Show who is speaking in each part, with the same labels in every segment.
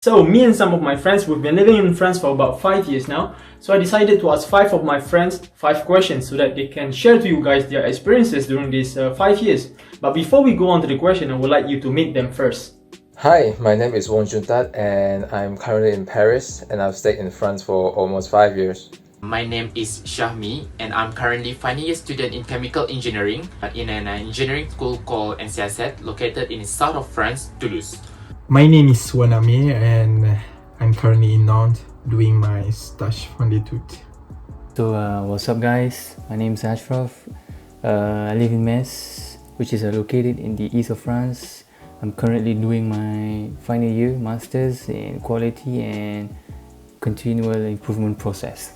Speaker 1: So me and some of my friends, we've been living in France for about 5 years now. So I decided to ask 5 of my friends 5 questions so that they can share to you guys their experiences during these 5 years. But before we go on to the question, I would like you to meet them first.
Speaker 2: Hi, my name is Jun Tat and I'm currently in Paris and I've stayed in France for almost 5 years.
Speaker 3: My name is Syahmi and I'm currently final year student in chemical engineering in an engineering school called NCSET located in the south of France, Toulouse.
Speaker 4: My name is Wan Amir and I'm currently in Nantes doing my stage fin d'études.
Speaker 5: So what's up guys, my name is Ashraf. I live in Metz, which is located in the east of France. I'm currently doing my final year masters in quality and continual improvement process.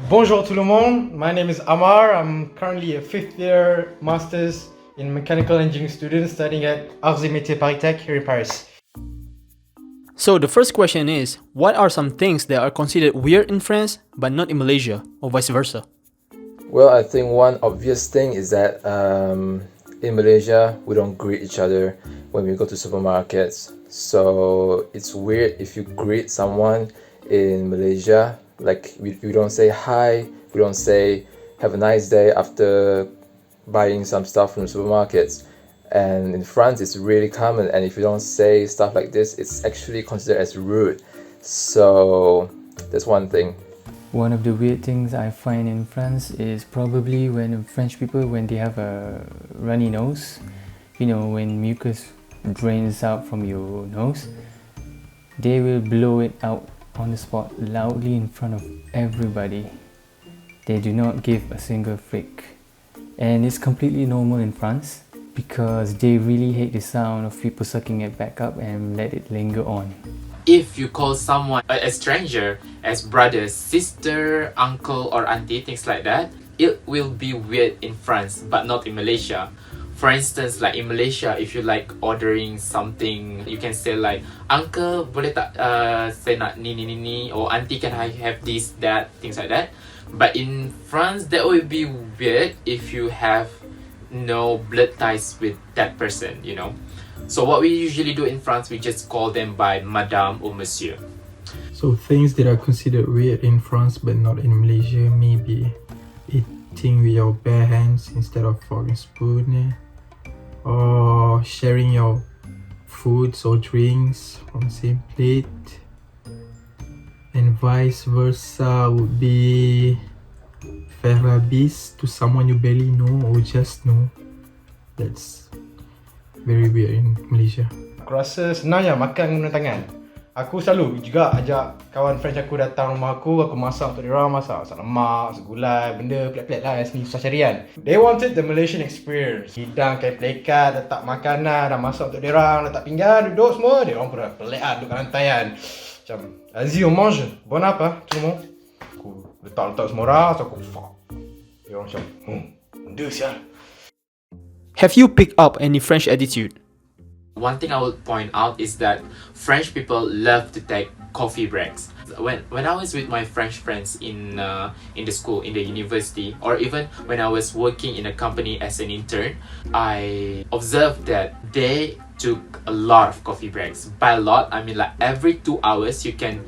Speaker 6: Bonjour tout le monde, my name is Ammar. I'm currently a 5th year masters in mechanical engineering student studying at Arts et Métiers Paris Tech here in Paris.
Speaker 1: So the first question is, what are some things that are considered weird in France but not in Malaysia, or vice versa?
Speaker 2: Well, I think one obvious thing is that in Malaysia, we don't greet each other when we go to supermarkets. So it's weird if you greet someone in Malaysia. Like we don't say hi, we don't say have a nice day after buying some stuff from supermarkets. And in France, it's really common, and if you don't say stuff like this, it's actually considered as rude. So that's one thing.
Speaker 5: One of the weird things I find in France is probably when French people, when they have a runny nose, you know, when mucus drains out from your nose, they will blow it out on the spot loudly in front of everybody. They do not give a single frick. And it's completely normal in France because they really hate the sound of people sucking it back up and let it linger on.
Speaker 3: If you call someone a stranger as brother, sister, uncle or auntie, things like that, it will be weird in France but not in Malaysia. For instance, like in Malaysia, if you like ordering something, you can say like, uncle boleh tak saya nak ni, or auntie can I have this, that, things like that. But in France, that would be weird if you have no blood ties with that person, you know. So what we usually do in France, we just call them by madame or monsieur.
Speaker 4: So things that are considered weird in France but not in Malaysia, maybe eating with your bare hands instead of fork and spoon, or sharing your foods or drinks on the same plate, and vice versa would be faire la bise to someone you barely know or just know. That's very weird in Malaysia.
Speaker 6: Aku rasa senang je makan guna tangan. Aku selalu juga ajak kawan French aku datang rumah aku masak untuk diorang, masak lemak, segulai, benda pelik-pelik lah yang sini susah cari kan. They wanted the Malaysian experience. Hidang kain pelikat, letak makanan, dah masak untuk diorang, letak pinggan, duduk semua. Diorang pun dah pelik lah, duduk kat lantai kan. Macam, vas-y on mange, bon app tout le monde. Aku letak semua orang, so aku fuck. Diorang macam, benda sial.
Speaker 1: Have you picked up any French attitude?
Speaker 3: One thing I would point out is that French people love to take coffee breaks. When I was with my French friends in the school, in the university, or even when I was working in a company as an intern, I observed that they took a lot of coffee breaks. By a lot, I mean like every 2 hours you can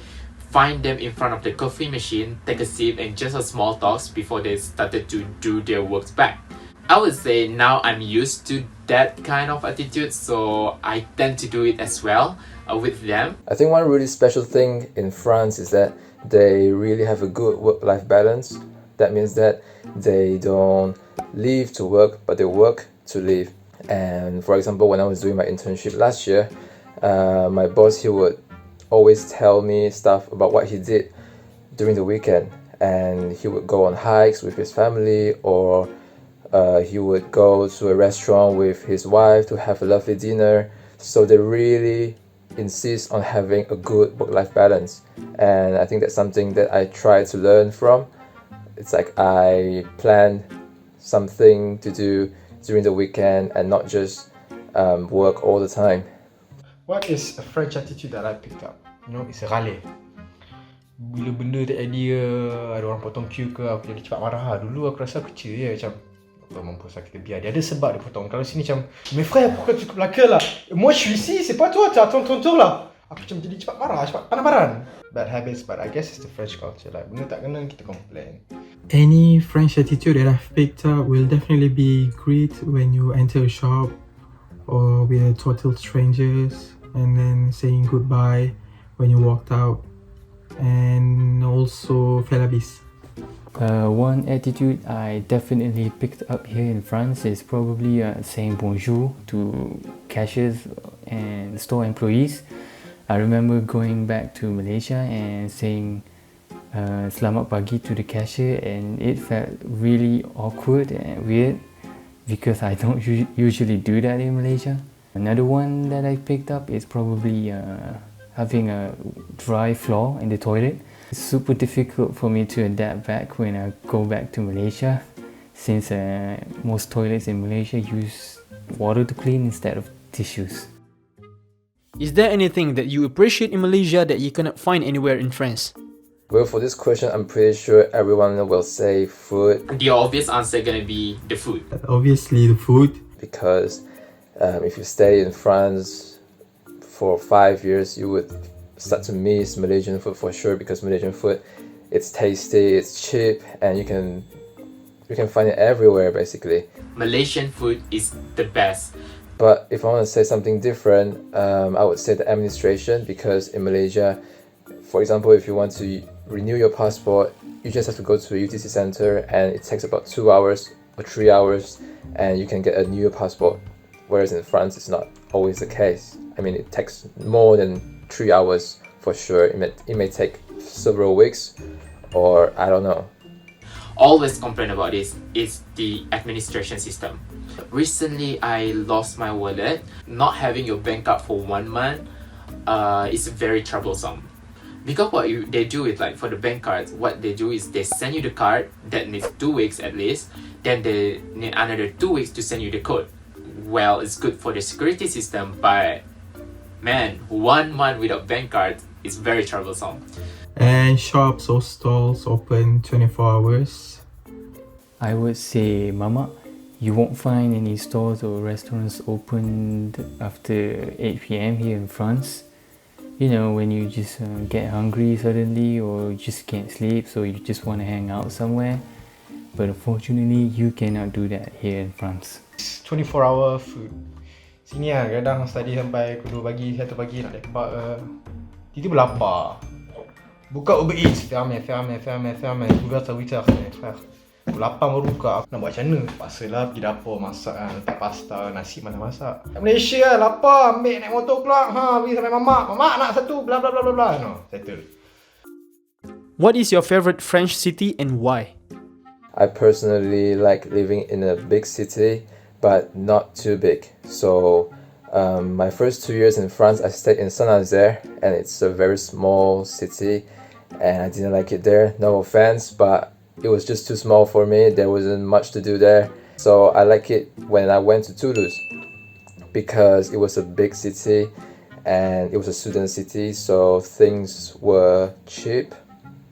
Speaker 3: find them in front of the coffee machine, take a sip and just a small talks before they started to do their works back. I would say now I'm used to that kind of attitude, so I tend to do it as well with them.
Speaker 2: I think one really special thing in France is that they really have a good work-life balance. That means that they don't leave to work, but they work to live. And for example, when I was doing my internship last year, my boss, he would always tell me stuff about what he did during the weekend. And he would go on hikes with his family, or he would go to a restaurant with his wife to have a lovely dinner. So they really insist on having a good work-life balance. And I think that's something that I try to learn from. It's like I plan something to do during the weekend and not just work all the time.
Speaker 6: What is a French attitude that I picked up? You know, it's a rale. Bila benda tak idea, ada orang potong queue ke, aku jadi cepat marah. Dulu aku rasa aku kecil je macam, apa mampus lah, kita biar. Dia ada sebab dia potong. Kalau sini macam, mes frères, pourquoi tu coupes la queue là? Moi je suis ici, c'est pas toi, tu attends ton tour là. aku macam jadi cepat marah, cepat pandang-pandang. Bad habits, but I guess it's the French culture. Like, benda tak kena, kita complain.
Speaker 4: Any French attitude that I've picked up will definitely be greet when you enter a shop or with total strangers, and then saying goodbye when you walked out, and also faire la bise.
Speaker 5: One attitude I definitely picked up here in France is probably saying bonjour to cashiers and store employees. I remember going back to Malaysia and saying selamat pagi to the cashier, and it felt really awkward and weird because I don't usually do that in Malaysia. Another one that I picked up is probably having a dry floor in the toilet. It's super difficult for me to adapt back when I go back to Malaysia, since most toilets in Malaysia use water to clean instead of tissues.
Speaker 1: Is there anything that you appreciate in Malaysia that you cannot find anywhere in France?
Speaker 2: Well, for this question, I'm pretty sure everyone will say food.
Speaker 3: The obvious answer gonna be the food.
Speaker 4: Obviously the food.
Speaker 2: Because if you stay in France for 5 years, you would start to miss Malaysian food for sure, because Malaysian food, it's tasty, it's cheap, and you can find it everywhere basically.
Speaker 3: Malaysian food is the best.
Speaker 2: But if I want to say something different, I would say the administration, because in Malaysia, for example, if you want to renew your passport, you just have to go to a UTC center, and it takes about 2 hours or 3 hours, and you can get a new passport. Whereas in France, it's not always the case. I mean, it takes more than 3 hours for sure. It may take several weeks, or I don't know.
Speaker 3: Always complain about this is the administration system. Recently, I lost my wallet. Not having your bank card for 1 month is very troublesome. Because they do is, like, for the bank cards, what they do is they send you the card that needs 2 weeks at least. Then they need another 2 weeks to send you the code. Well, it's good for the security system, but man, 1 month without bank card is very troublesome.
Speaker 4: And shops or stalls open 24 hours.
Speaker 5: I would say, Mama, you won't find any stores or restaurants opened after 8 p.m. here in France. You know, when you just get hungry suddenly, or you just can't sleep, so you just want to hang out somewhere. But unfortunately, you cannot do that here in France.
Speaker 6: 24-hour food. Sini kan, kadang study sampai pukul 2 pagi, 1 pagi nak lepak ke. Tiba-tiba lapar. Buka Uber Eats, fermé. Ouvert à 8h, frère. Pukul 8 baru buka. Nak buat macam mana? Paksalah pergi dapur masak kan. Letak pasta, nasi mana masak. Kat Malaysia kan, lapar. Ambil naik motor keluar. Pergi sampai mamak. Mamak nak satu, bla bla bla bla bla. No, settle.
Speaker 1: What is your favorite French city and why?
Speaker 2: I personally like living in a big city, but not too big. So my first 2 years in France, I stayed in Saint-Nazaire, and it's a very small city, and I didn't like it there. No offense, but it was just too small for me. There wasn't much to do there. So I like it when I went to Toulouse, because it was a big city and it was a student city, so things were cheap.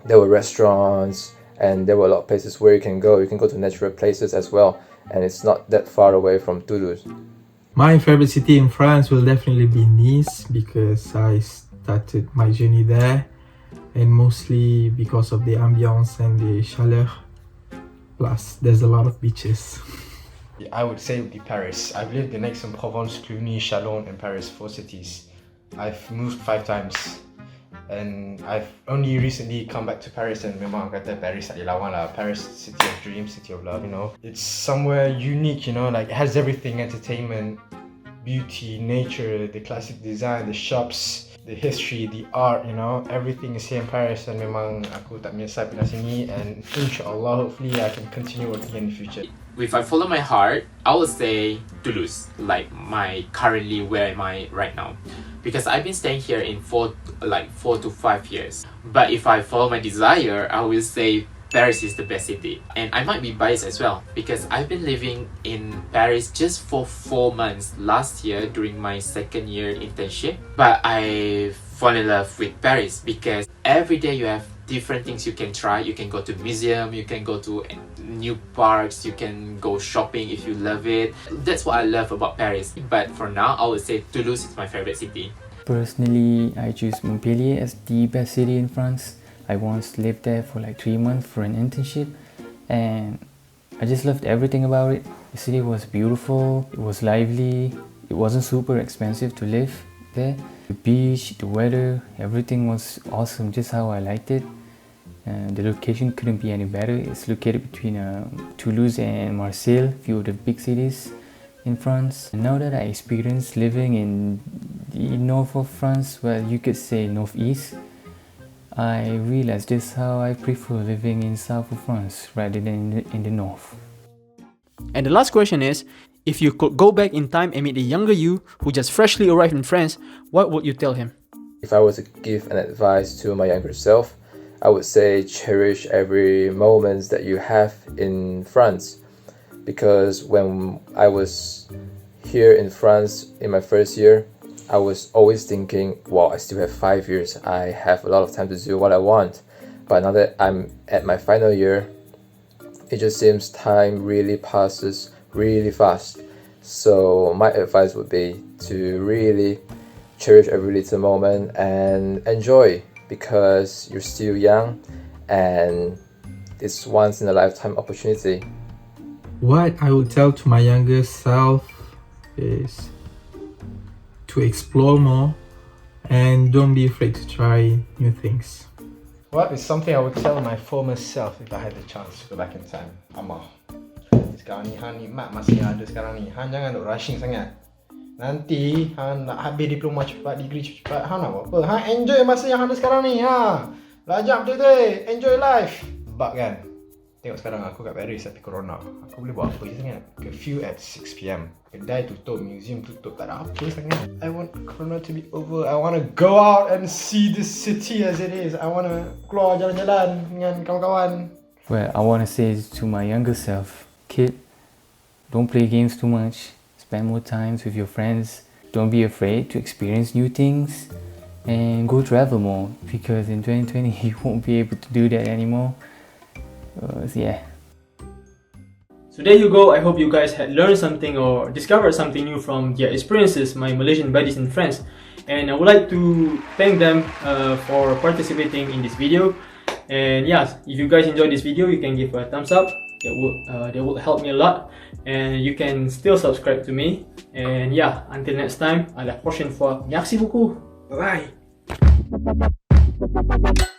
Speaker 2: There were restaurants, and there were a lot of places where you can go. You can go to natural places as well, and it's not that far away from Toulouse.
Speaker 4: My favorite city in France will definitely be Nice, because I started my journey there, and mostly because of the ambiance and the chaleur. Plus, there's a lot of beaches.
Speaker 6: I would say it would be Paris. I've lived in Aix-en-Provence, Cluny, Chalon, and Paris, 4 cities. I've moved 5 times. And I've only recently come back to Paris, and memang kata Paris tak boleh lawan lah. Paris, city of dreams, city of love, you know. It's somewhere unique, you know, like it has everything: entertainment, beauty, nature, the classic design, the shops, the history, the art, you know. Everything is here in Paris, and memang aku tak menyesal pindah sini, and insyaAllah, hopefully I can continue working in the future.
Speaker 3: If I follow my heart, I would say Toulouse, like currently where am I right now, because I've been staying here in 4 to 5 years. But if I follow my desire, I will say Paris is the best city. And I might be biased as well, because I've been living in Paris just for 4 months last year during my 2nd year internship. But I fall in love with Paris because every day you have different things you can try. You can go to museum, you can go to new parks, you can go shopping if you love it. That's what I love about Paris. But for now, I would say Toulouse is my favorite city.
Speaker 5: Personally, I choose Montpellier as the best city in France. I once lived there for like 3 months for an internship, and I just loved everything about it. The city was beautiful, it was lively, it wasn't super expensive to live there. The beach, the weather, everything was awesome, just how I liked it. The location couldn't be any better. It's located between Toulouse and Marseille, a few of the big cities in France. And now that I experienced living in the north of France, well, you could say northeast, I realized just how I prefer living in south of France rather than in the north.
Speaker 1: And the last question is, if you could go back in time and meet a younger you who just freshly arrived in France, what would you tell him?
Speaker 2: If I was to give an advice to my younger self, I would say cherish every moment that you have in France. Because when I was here in France in my first year, I was always thinking, wow, I still have 5 years. I have a lot of time to do what I want. But now that I'm at my final year, it just seems time really passes really fast. So my advice would be to really cherish every little moment and enjoy, because you're still young and it's once in a lifetime opportunity.
Speaker 4: What I would tell to my younger self is to explore more and don't be afraid to try new things.
Speaker 6: What is something I would tell my former self if I had the chance to go back in time? Ammar, sekarang ni Han nikmat masa yang ada sekarang ni. Han jangan duk rushing sangat. Nanti Han nak habis diploma cepat, degree cepat, Han nak buat apa? Han enjoy masa yang ada sekarang ni. Belajar betul-betul, enjoy life. Sebab kan, tengok sekarang aku kat Paris tapi corona. Aku boleh buat apa je sangat? Curfew at 6pm. Kedai tutup, museum tutup, tak ada apa sangat. I want corona to be over. I want to go out and see this city as it is. I want to keluar jalan-jalan dengan kawan-kawan.
Speaker 5: Well, I want to say to my younger self, kid, don't play games too much. Spend more time with your friends. Don't be afraid to experience new things and go travel more, because in 2020 you won't be able to do that anymore. So yeah.
Speaker 1: So there you go. I hope you guys had learned something or discovered something new from their experiences, my Malaysian buddies in France. And I would like to thank them for participating in this video. And yes, if you guys enjoyed this video, you can give a thumbs up. That will help me a lot. And you can still subscribe to me. And yeah, until next time, à la prochaine fois. Merci beaucoup. Bye bye.